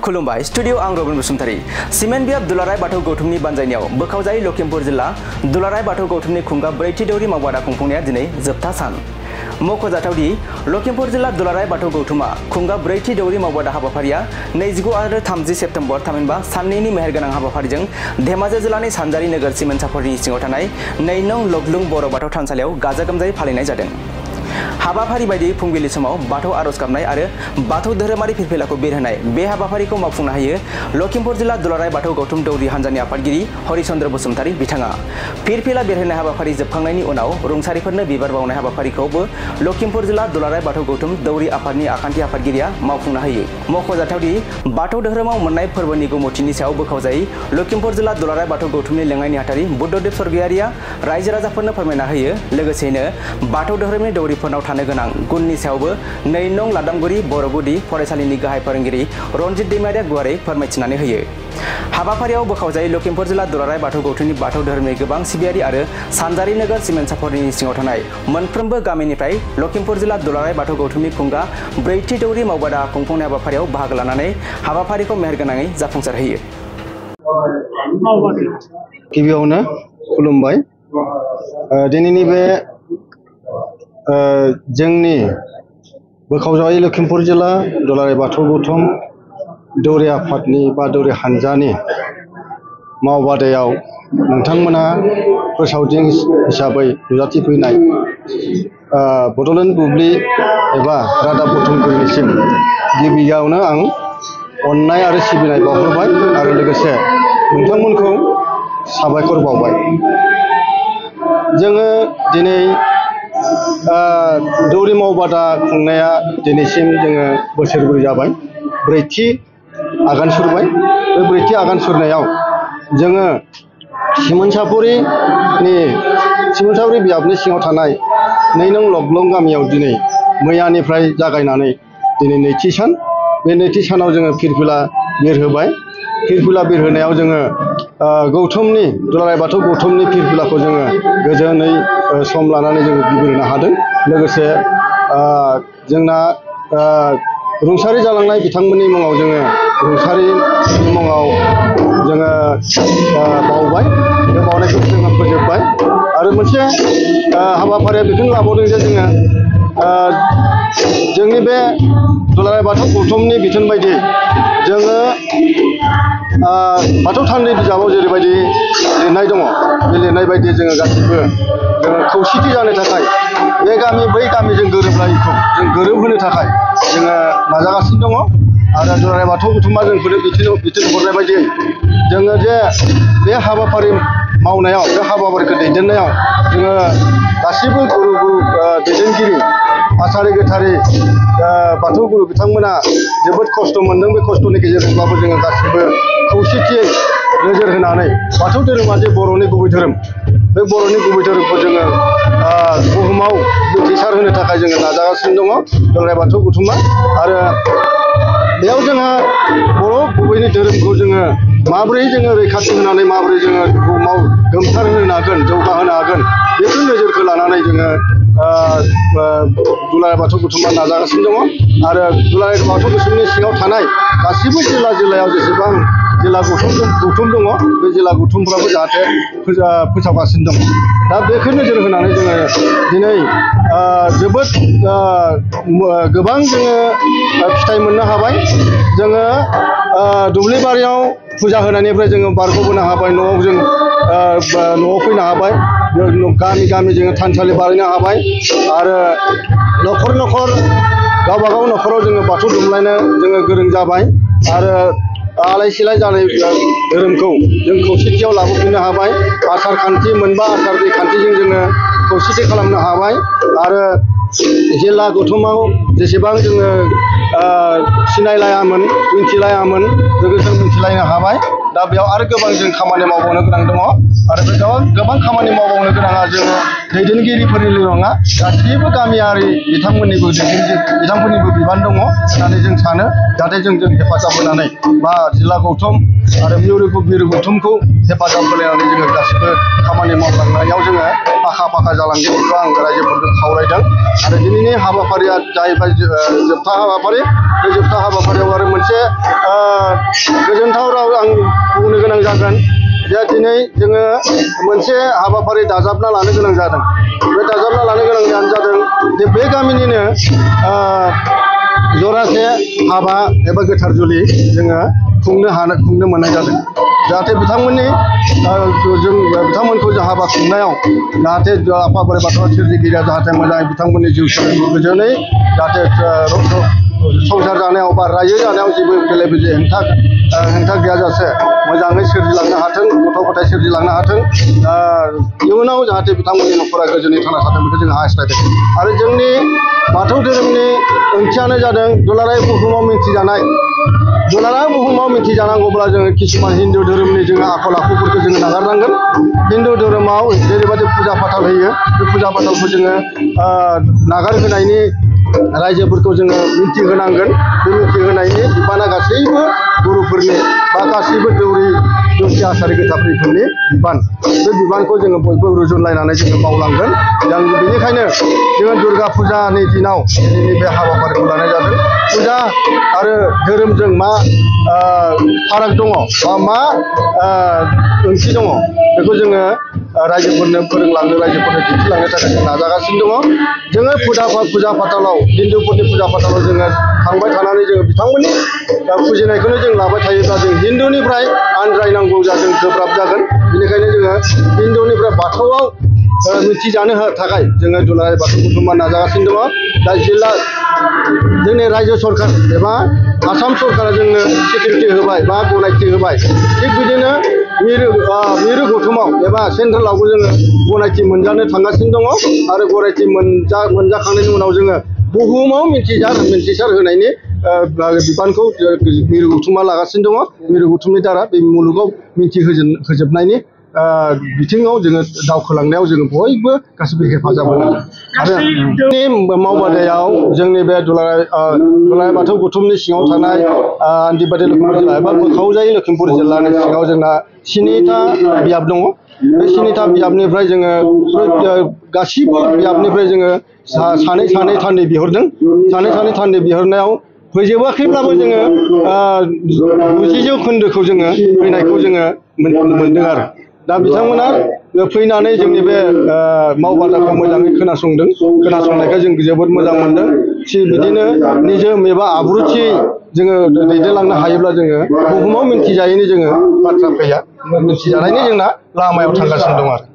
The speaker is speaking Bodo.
खुलुमबाय स्टुडियो आं रबिन बसुमतारी सिमेन्ट बियाब दुलाराय बाथौ गौथुमनि बानजायनायाव बोखावजायै लखिमपुर जिल्ला दुलाराय बाथौ गौथुमनि खुंगा ब्रैथि दौरि मावबादा खुंफुंनाया दिनै जोबथा सान मख'जाथावदि लखिमपुर जिल्ला दुलाराय बाथौ गौथुमा खुंगा ब्रैथि दौरि मावबादा हाबाफारिया 29 आरो 30 सेप्तेम्बर थामहिनबा साननैनि मेहेरगोनां हाबाफारिजों धेमाजि जिल्लानि सानजारि नोगोर सिमेन्टसापरनि सिङाव थानाय 2 नं लकलुं बर' बाथौ थानसालियाव गाजा गोमजायै फालिनाय जादों। हाबाफारि बायदि फुंबिलि समाव बाथौ आरज गाबनाय आरो बाथौ धोरोमारि फिरफिलाखौ बिरहोनाय बे हाबाफारिखौ मावफुंनो हायो लखिमपुर जिल्ला दुलाराय बाथौ गौथुम दौरि हान्जानि आफादगिरि हरिचन्द्र बसुमतारी बिथाङा। फिरफिला बिरहोनाय हाबाफारि जोबखांनायनि उनाव रुंसारिफोरनो बिबार बावनाय हाबाफारिखौबो लखिमपुर जिल्ला दुलाराय बाथौ गौथुम दौरि आफादनि आखान्थि आफादगिरिया मावफुंनो हायो। मख'जाथावदि बाथौ धोरोमाव मोननाय फोरबोनि गौमुथिनि सायाव बोखावजायै लखिमपुर जिल्ला दुलाराय बाथौ गौथुमनि लेङाइ नेहाथारि बुद्धदेब स्वर्गीयारिया रायजो राजाफोरनो फोरमायना होयो। लोगोसेनो बाथौ धोरोमनि दौरिफोरनाव थानो गोनां गुननि सायावबो 2 नं लादामगुरि बर'गुदि फरायसालिनि गाहाय फोरोंगिरि रनजित दैमारिया गुवारै फोरमायथिनानै होयो। हाबाफारियाव बोखावजायै लखिमपुर जिल्ला दुलाराय बाथौ गौथुमनि बाथौ धोरोमनि गोबां सिबियारि आरो सानजारि नोगोर सिमेन्टसापरनि सिङाव थानाय मोनफ्रोमबो गामिनिफ्राय लखिमपुर जिल्ला दुलाराय बाथौ गौथुमनि खुंगा ब्रैथि दौरि मावबादा खुंफुंनाय हाबाफारियाव बाहागो लानानै हाबाफारिखौ मेहेरगोनाङै जाफुंसारहोयो। गिबियावनो खुलुमबाय। दिनैनि बे जोंनि बोखावजायै लखिमपुर जिल्ला दुलाराय बाथौ गौथुम दौरि आफादनि बा दौरि हानजानि मावबादायाव नोंथांमोना फोसावदिं हिसाबै नुजाथिफैनाय बड'लेण्ड बुब्लि एबा रादाब बुथुमगिरिनिसिम गिबियावनो आं अननाय आरो सिबिनाय बावहरबाय आरो लोगोसे नोंथांमोनखौ साबायखर बावबाय। जोङो दिनै दौरि मावबादा खुंनाया दिनैसिम जोङो बोसोरब्रै जाबाय, ब्रैथि आगान सुरबाय। बे ब्रैथि आगान सुरनायाव जोङो सिमेन्टसापरि बियाबनि सिङाव थानाय 2 नं लकलुं गामियाव दिनै मैयानिफ्राय जागायनानै दिनै नैथि सान। बे नैथि सानाव जोङो फिरफिला बिरहोबाय। फिरफिला बिरहोनायाव जोङो गौथुमनि दुलाराय बाथौ गौथुमनि फिरफिलाखौ जोङो गोजोनै सम लानानै जोङो बिरहोनो हादों। लोगोसे जोंना रुंसारि जालांनाय बिथांमोननि मुङाव जोङो रुंसारिनि मुङाव जोङो बावबाय। बे बावनायखौ जोङो फोजोबबाय आरो मोनसे हाबाफारिया बेखौनो लाबावदों जे जोङो जोंनि बे दुलाराय बाथौ गौथुमनि बिथोन बायदि जोङो बाथौ थाननि बिजाबाव जेरैबायदि लिरनाय दङ, बे लिरनाय बायदि जोङो गासैबो जोङो खौसेथि जानो थाखाय बे गामि बै गामिजों गोरोबलायैखौ जों गोरोबहोनो थाखाय जोङो नाजागासिनो दङ आरो दुलाराय बाथौ गौथुमा जोंखौनो बिथोन हरनाय बायदियै जोङो जे बे हाबाफारि मावनायाव बे हाबाफारिखौ दैदेननायाव जोङो गासैबो गुरु दैदेनगिरि आसारि गोथारि बाथौ गुरु बिथांमोना जोबोद खस्थ' मोन्दों। बे खस्थ'नि गेजेरजोंब्लाबो जोङो गासैबो खौसेथियै नोजोर होनानै बाथौ धोरोमा जे बर'नि गुबै धोरोम, बे बर'नि गुबै धोरोमखौ जोङो बुहुमाव गोसार होनो थाखाय जोङो नाजागासिनो दङ दुलाराय बाथौ गौथुमा। आरो बेयाव जोंहा बर' गुबैनि धोरोमखौ जोङो माबोरै जोङो रैखाथि होनानै माबोरै जोङो बुहुमाव गोमसार होनो हागोन, जौगाहोनो हागोन, बेफोर नोजोरखौ लानानै जोङो दुलाराय बाथौ गौथुमा नाजागासिनो दङ। आरो दुलाराय बाथौ गौथुमनि सिङाव थानाय गासैबो जिल्लायाव जेसेबां जिल्ला गौथुम दङ, बे जिल्ला गौथुमफ्राबो जाहाथे फोसावगासिनो दङ। दा बेखौ नोजोर होनानै जोङो दिनै जोबोद गोबां जोङो फिथाइ मोननो हाबाय। जोङो दुब्लिबारियाव फुजा होनायनिफ्राय जोङो बारग'बोनो हाबाय, न'आव फैनो हाबाय, गामि गामि जोङो थानसालि बानायनो हाबाय आरो न'खर गावबागाव न'खराव जोङो बाथौ दुमलायनो जोङो गोरों जाबाय आरो आलाय सिलाय जानाय धोरोमखौ जों खौसेथियाव लाबोफिननो हाबाय। आसार खान्थि मोनबा आसारनि खान्थिजों जोङो खौसेथि खालामनो हाबाय आरो जिल्ला गौथुमाव जेसेबां जोङो सिनायलायामोन, मिथिलायामोन, लोगोजों मिथिलायनो हाबाय। दा बेयाव आरो गोबां जों खामानि मावबावनो गोनां दङ आरो बे गोबां खामानि मावबावनो गोनाङा जोङो दैदेनगिरिफोरनिल' नङा, गासैबो गामियारि बिथांमोननिबो बिबान दङ होननानै जों सानो। जाहाथे जोंजों हेफाजाब होनानै बा जिल्ला गौथुम आरो मिरु गौथुमखौ हेफाजाब होलायनानै जोङो गासिबो खामानि मावलांनायाव जोङो आखा फाखा जालांगोन बेखौ आं रायजोफोरखौ खावलायदों। आरो दिनैनि हाबाफारिया जाहैबाय जोबथा हाबाफारि। बे जोबथा हाबाफारियाव आरो मोनसे गोजोनथाव राव आं बुंनो गोनां जागोन जे दिनै जोङो मोनसे हाबाफारि दाजाबना लानो गोनां जादों। बे दाजाबना लानो गोनां जादों जे बे गामिनिनो जरासे हाबा एबा गोथार जुलि जोङो खुंनो मोननाय जादों। जाहाथे बिथांमोनखौ जों हाबा खुंनायाव जाहाथे आफा बोराइ बाथौआ सोरजिगिरिया जाहाथे मोजाङै बिथांमोननि जिउ सोलेरखौ गोजोनै जाहाथे संसार जानायाव बा रायजो जानायाव जेबो बेले बेजे हेंथा गैयाजासे मोजाङै सोरजिलांनो हाथों, गथ' गथाय सोरजिलांनो हाथों, इयुनाव जाहाथे बिथांमोननि न'खरा गोजोनै थांना थाथों बेखौ जों हास्थायदों। आरो जोंनि बाथौ धोरोमनि ओंथियानो जादों दुलाराय बुहुमाव मिथिजानाय। दुलाराय बुहुमाव मिथिजानांगौब्ला जोङो किसुमान हिन्दु धोरोमनि जोङो आखल आखुफोरखौ जोङो नागारनांगोन। हिन्दु धोरोमाव जेरैबायदि फुजा फाथाल होयो बे फुजा फाथालखौ जोङो नागारहोनायनि रायजोफोरखौ जोङो मिथिहोनांगोन। बे मिथिहोनायनि बिबाना गासैबो गुरुफोरनि बा गासैबो दौरि आसारि गोथारफोरनि बिबान। बे बिबानखौ जोङो बयबो रुजुनलायनानै जोङो मावलांगोन। बेनिखायनो जोङो दुर्गा फुजानि दिनाव दिनैनि बे हाबाफारिखौ लानाय जादों। फुजा आरो धोरोमजों मा फाराग दङ बा मा ओंथि दङ बेखौ जोङो रायजोफोरनो फोरोंलांनो, रायजोफोरनो दिन्थिलांनो थाखाय जों नाजागासिनो दङ। जोङो फुजा फाथालाव हिन्दुफोरनि फुजा फाथालाव जोङो थांबाय थानानै जोङो बिथांमोननि फुजिनायखौनो जों लाबाय थायोब्ला जों हिन्दुनिफ्राय आनज्रायनांगौ जागोन, गोब्राब जागोन। बेनिखायनो जोङो हिन्दुनिफ्राय बाथौआव मिथिजानो थाखाय जोङो दुलाराय बाथौ गौथुमा नाजागासिनो दङ। दा जोंनि रायजो सरकार एबा आसाम सरकारा जोंनो सिकिउरिटि होबाय बा गनायथि होबाय। थिग बिदिनो मिरु गौथुमाव एबा सेन्ट्रेलावबो जोङो गनायथि मोनजानो थांगासिनो दङ। आरो गनायथि मोनजाखांनायनि उनाव जोङो बुहुमाव मिन्थिसार होनायनि बिबानखौ मिरु गौथुमा लागासिनो दङ। मिरु गौथुमनि दारा बे मुलुगाव मिन्थिहोजोबनायनि बिथिङाव जोङो दावखोलांनायाव जोङो बयबो गासिबो हेफाजाब होनांगोन। आरो जोंनि मावबादायाव जोंनि बे दुलाराय बाथौ गौथुमनि सिङाव थानाय आन्दिबारि लखिमपुर जिल्ला एबा बोखावजायै लखिमपुर जिल्लानि सिङाव जोंना 7था बियाब दङ। बे 7था बियाबनिफ्राय जोङो गासिबो बियाबनिफ्राय जोङो सानै थान्दै बिहरदों। सानै थान्दै बिहरनायाव फैजोबाखैब्लाबो जोङो 90% जोङो फैनायखौ जोङो मोनदों आरो। दा बिथांमोना फैनानै जोंनि बे मावबादाखौ मोजाङै खोनासंदों। खोनासंनायखाय जों जोबोद मोजां मोनदों। थिग बिदिनो निजोम एबा आब्रुथि जोङो दैदेनलांनो हायोब्ला जोङो बुहुमाव मिन्थिजायैनि जोङो बाथ्रा फैया, मिन्थिजानायनि जोंना लामायाव थांगासिनो दं आरो।